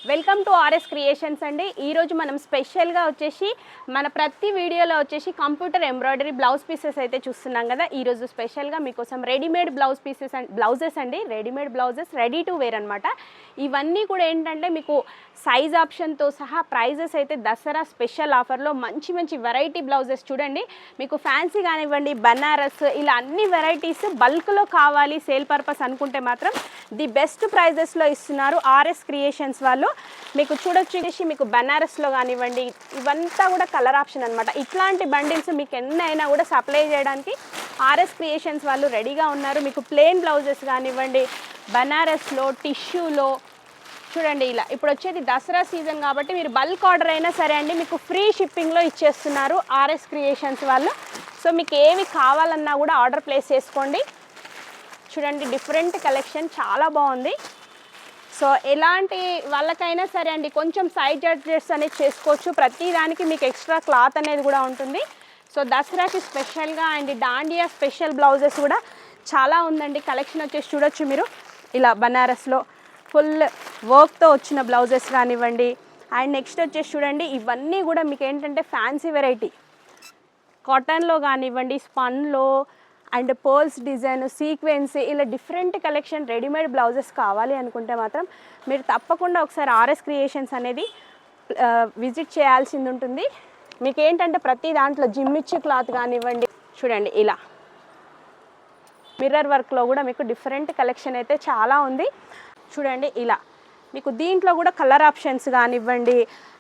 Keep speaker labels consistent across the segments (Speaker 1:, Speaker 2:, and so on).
Speaker 1: Welcome to RS creations అండి. ఈరోజు మనం స్పెషల్గా వచ్చేసి మన ప్రతి వీడియోలో వచ్చేసి కంప్యూటర్ ఎంబ్రాయిడరీ బ్లౌజ్ పీసెస్ అయితే చూస్తున్నాం కదా. ఈరోజు స్పెషల్గా మీకోసం readymade blouse pieces and blouses అండి, readymade blouses ready to wear అనమాట. ఇవన్నీ కూడా ఏంటంటే మీకు సైజ్ ఆప్షన్తో సహా ప్రైజెస్ అయితే దసరా స్పెషల్ ఆఫర్లో మంచి మంచి వెరైటీ బ్లౌజెస్ చూడండి. మీకు ఫ్యాన్సీ కానివ్వండి, బనారస్, ఇలా అన్ని వెరైటీస్ బల్క్లో కావాలి సేల్ పర్పస్ అనుకుంటే మాత్రం ది బెస్ట్ ప్రైజెస్లో ఇస్తున్నారు ఆర్ఎస్ క్రియేషన్స్ వాళ్ళు. మీకు చూడొచ్చేసి మీకు బనారస్లో కానివ్వండి, ఇవంతా కూడా కలర్ ఆప్షన్ అనమాట. ఇట్లాంటి బండిల్స్ మీకు ఎన్నైనా కూడా సప్లై చేయడానికి ఆర్ఎస్ క్రియేషన్స్ వాళ్ళు రెడీగా ఉన్నారు. మీకు ప్లెయిన్ బ్లౌజెస్ కానివ్వండి, బనారస్లో, టిష్యూలో చూడండి. ఇలా ఇప్పుడు వచ్చేది దసరా సీజన్ కాబట్టి మీరు బల్క్ ఆర్డర్ అయినా సరే అండి మీకు ఫ్రీ షిప్పింగ్లో ఇచ్చేస్తున్నారు ఆర్ఎస్ క్రియేషన్స్ వాళ్ళు. సో మీకు ఏవి కావాలన్నా కూడా ఆర్డర్ ప్లేస్ చేసుకోండి. చూడండి డిఫరెంట్ కలెక్షన్ చాలా బాగుంది. సో ఎలాంటి వాళ్ళకైనా సరే అండి కొంచెం సైజ్ అడ్జస్ట్ అనేది చేసుకోవచ్చు. ప్రతి దానికి మీకు ఎక్స్ట్రా క్లాత్ అనేది కూడా ఉంటుంది. సో దసరాకి స్పెషల్గా అండ్ దాండియా స్పెషల్ బ్లౌజెస్ కూడా చాలా ఉందండి. కలెక్షన్ వచ్చేసి చూడొచ్చు మీరు. ఇలా బనారస్లో ఫుల్ వర్క్తో వచ్చిన బ్లౌజెస్ కానివ్వండి. అండ్ నెక్స్ట్ వచ్చేసి చూడండి ఇవన్నీ కూడా మీకు ఏంటంటే ఫ్యాన్సీ వెరైటీ కాటన్లో కానివ్వండి, స్పన్లో అండ్ పర్ల్స్ డిజైన్, సీక్వెన్స్, ఇలా డిఫరెంట్ కలెక్షన్ రెడీమేడ్ బ్లౌజెస్ కావాలి అనుకుంటే మాత్రం మీరు తప్పకుండా ఒకసారి ఆర్ఎస్ క్రియేషన్స్ అనేది విజిట్ చేయాల్సింది ఉంటుంది. మీకు ఏంటంటే ప్రతి దాంట్లో జిమ్మిచ్చి క్లాత్ కానివ్వండి, చూడండి ఇలా మిర్రర్ వర్క్లో కూడా మీకు డిఫరెంట్ కలెక్షన్ అయితే చాలా ఉంది. చూడండి ఇలా మీకు దీంట్లో కూడా కలర్ ఆప్షన్స్ కానివ్వండి.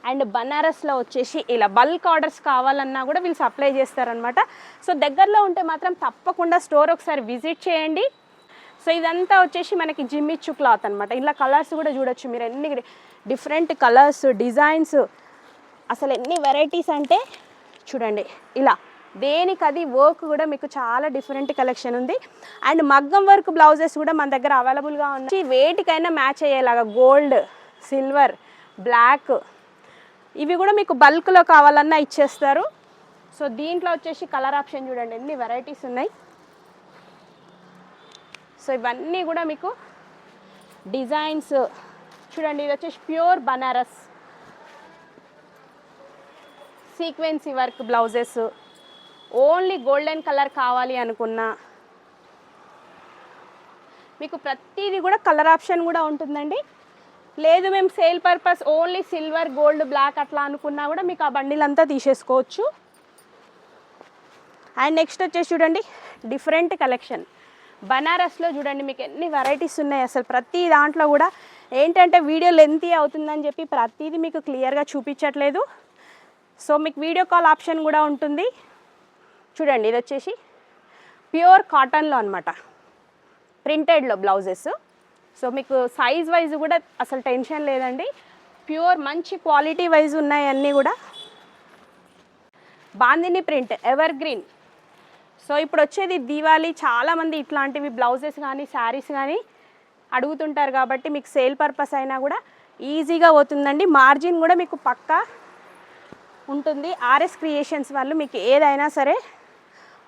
Speaker 1: అండ్ బనారస్లో వచ్చేసి ఇలా బల్క్ ఆర్డర్స్ కావాలన్నా కూడా వీళ్ళు సప్లై చేస్తారనమాట. సో దగ్గరలో ఉంటే మాత్రం తప్పకుండా స్టోర్ ఒకసారి విజిట్ చేయండి. సో ఇదంతా వచ్చేసి మనకి జిమ్మిచ్చు క్లాత్ అనమాట. ఇలా కలర్స్ కూడా చూడొచ్చు మీరు, ఎన్ని డిఫరెంట్ కలర్స్, డిజైన్స్, అసలు ఎన్ని వెరైటీస్ అంటే చూడండి. ఇలా దేనికది వర్క్ కూడా మీకు చాలా డిఫరెంట్ కలెక్షన్ ఉంది. అండ్ మగ్గం వర్క్ బ్లౌజెస్ కూడా మన దగ్గర అవైలబుల్గా ఉన్నాయి. వేటికైనా మ్యాచ్ అయ్యేలాగా గోల్డ్, సిల్వర్, బ్లాక్, ఇవి కూడా మీకు బల్క్లో కావాలన్నా ఇచ్చేస్తారు. సో దీంట్లో వచ్చేసి కలర్ ఆప్షన్ చూడండి ఎన్ని వెరైటీస్ ఉన్నాయి. సో ఇవన్నీ కూడా మీకు డిజైన్స్ చూడండి. ఇది వచ్చేసి ప్యూర్ బనారస్ సీక్వెన్సీ work blouses. Only golden colour కావాలి అనుకున్నా మీకు ప్రతిదీ కూడా కలర్ ఆప్షన్ కూడా ఉంటుందండి. లేదు మేము sale purpose only silver, gold, black అట్లా అనుకున్నా కూడా మీకు ఆ బండిల్ అంతా తీసేసుకోవచ్చు. అండ్ నెక్స్ట్ వచ్చేసి చూడండి డిఫరెంట్ కలెక్షన్ బనారస్లో. చూడండి మీకు ఎన్ని వెరైటీస్ ఉన్నాయి. అసలు ప్రతి దాంట్లో కూడా ఏంటంటే వీడియో లెంతీ అవుతుందని చెప్పి ప్రతిదీ మీకు క్లియర్గా చూపించట్లేదు. సో మీకు వీడియో కాల్ ఆప్షన్ కూడా ఉంటుంది. చూడండి ఇది వచ్చేసి ప్యూర్ కాటన్లో అనమాట, ప్రింటెడ్లో బ్లౌజెస్. సో మీకు సైజ్ వైజ్ కూడా అసలు టెన్షన్ లేదండి. ప్యూర్ మంచి క్వాలిటీ వైజ్ ఉన్నాయి అన్నీ కూడా. Bandhani print ever green. So ఇప్పుడు వచ్చేది దీవాలి, చాలామంది ఇట్లాంటివి బ్లౌజెస్ కానీ శారీస్ కానీ అడుగుతుంటారు కాబట్టి మీకు సేల్ పర్పస్ అయినా కూడా ఈజీగా అవుతుందండి. మార్జిన్ కూడా మీకు పక్కా ఉంటుంది. ఆర్ఎస్ క్రియేషన్స్ వాళ్ళు మీకు ఏదైనా సరే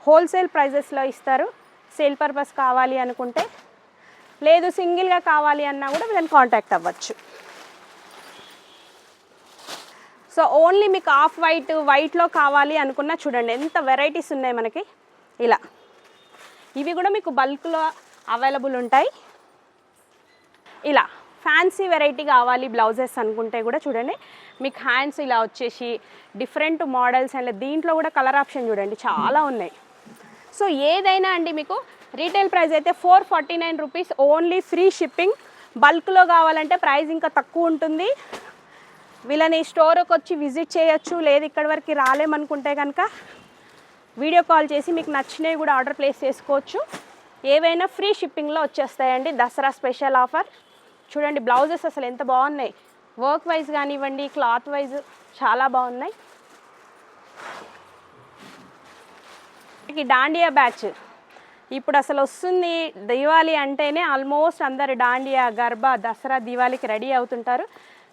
Speaker 1: హోల్సేల్ ప్రైజెస్లో ఇస్తారు. సేల్ పర్పస్ కావాలి అనుకుంటే, లేదు సింగిల్గా కావాలి అన్నా కూడా వీళ్ళని కాంటాక్ట్ అవ్వచ్చు. సో ఓన్లీ మీకు ఆఫ్ వైట్, వైట్లో కావాలి అనుకున్నా చూడండి ఎంత వెరైటీస్ ఉన్నాయి మనకి. ఇలా ఇవి కూడా మీకు బల్క్లో అవైలబుల్ ఉంటాయి. ఇలా ఫ్యాన్సీ వెరైటీ కావాలి బ్లౌజెస్ అనుకుంటే కూడా చూడండి మీకు హ్యాండ్స్ ఇలా వచ్చేసి డిఫరెంట్ మోడల్స్ అండ్ దీంట్లో కూడా కలర్ ఆప్షన్ చూడండి చాలా ఉన్నాయి. సో ఏదైనా అండి మీకు రీటైల్ ప్రైస్ అయితే 449 రూపీస్ ఓన్లీ, ఫ్రీ షిప్పింగ్. బల్క్లో కావాలంటే ప్రైస్ ఇంకా తక్కువ ఉంటుంది. వీళ్ళని స్టోర్కి వచ్చి విజిట్ చేయొచ్చు. లేదు ఇక్కడి వరకు రాలేమనుకుంటే కనుక వీడియో కాల్ చేసి మీకు నచ్చినవి కూడా ఆర్డర్ ప్లేస్ చేసుకోవచ్చు. ఏవైనా ఫ్రీ షిప్పింగ్లో వచ్చేస్తాయండి. Dasara special offer. చూడండి బ్లౌజెస్ అసలు ఎంత బాగున్నాయి. వర్క్ వైజ్ కానివ్వండి, క్లాత్ వైజ్ చాలా బాగున్నాయి. డాండియా బ్యాచ్ ఇప్పుడు అసలు వస్తుంది. దివాళీ అంటేనే ఆల్మోస్ట్ అందరు డాండియా, గర్బా, దసరా, దివాళీకి రెడీ అవుతుంటారు.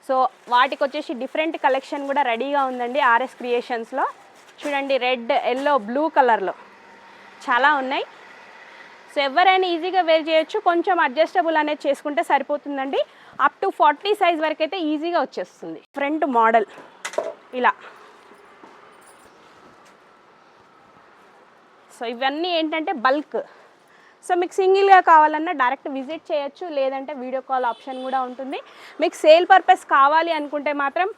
Speaker 1: సో వాటికి వచ్చేసి డిఫరెంట్ కలెక్షన్ కూడా రెడీగా ఉందండి ఆర్ఎస్ క్రియేషన్స్లో. చూడండి రెడ్, ఎల్లో, బ్లూ కలర్లో చాలా ఉన్నాయి. సో ఎవరైనా ఈజీగా వేర్ చేయొచ్చు. కొంచెం అడ్జస్టబుల్ అనేది చేసుకుంటే సరిపోతుందండి. అప్ టు 40 సైజ్ వరకు అయితే ఈజీగా వచ్చేస్తుంది. ఫ్రంట్ మోడల్ ఇలా. సో ఇవన్నీ ఏంటంటే బల్క్. సో మీకు సింగిల్గా కావాలన్నా డైరెక్ట్ విజిట్ చేయొచ్చు, లేదంటే వీడియో కాల్ ఆప్షన్ కూడా ఉంటుంది. మీకు సేల్ పర్పస్ కావాలి అనుకుంటే మాత్రం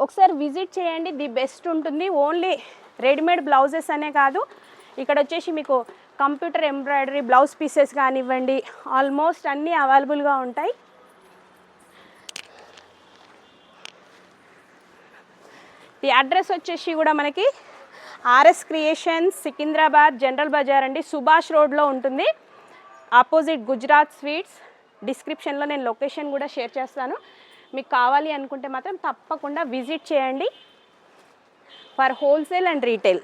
Speaker 1: ఒకసారి విజిట్ చేయండి, ది బెస్ట్ ఉంటుంది. ఓన్లీ రెడీమేడ్ బ్లౌజెస్ అనే కాదు, ఇక్కడ వచ్చేసి మీకు కంప్యూటర్ ఎంబ్రాయిడరీ బ్లౌజ్ పీసెస్ కానివ్వండి, ఆల్మోస్ట్ అన్నీ అవైలబుల్గా ఉంటాయి. ఈ అడ్రస్ వచ్చేసి కూడా మనకి RS creations, Secunderabad, General Bazar అండి, సుభాష్ రోడ్లో ఉంటుంది, ఆపోజిట్ గుజరాత్ స్వీట్స్. డిస్క్రిప్షన్లో నేను లొకేషన్ కూడా షేర్ చేస్తాను. మీకు కావాలి అనుకుంటే మాత్రం తప్పకుండా విజిట్ చేయండి ఫర్ హోల్సేల్ అండ్ రీటైల్.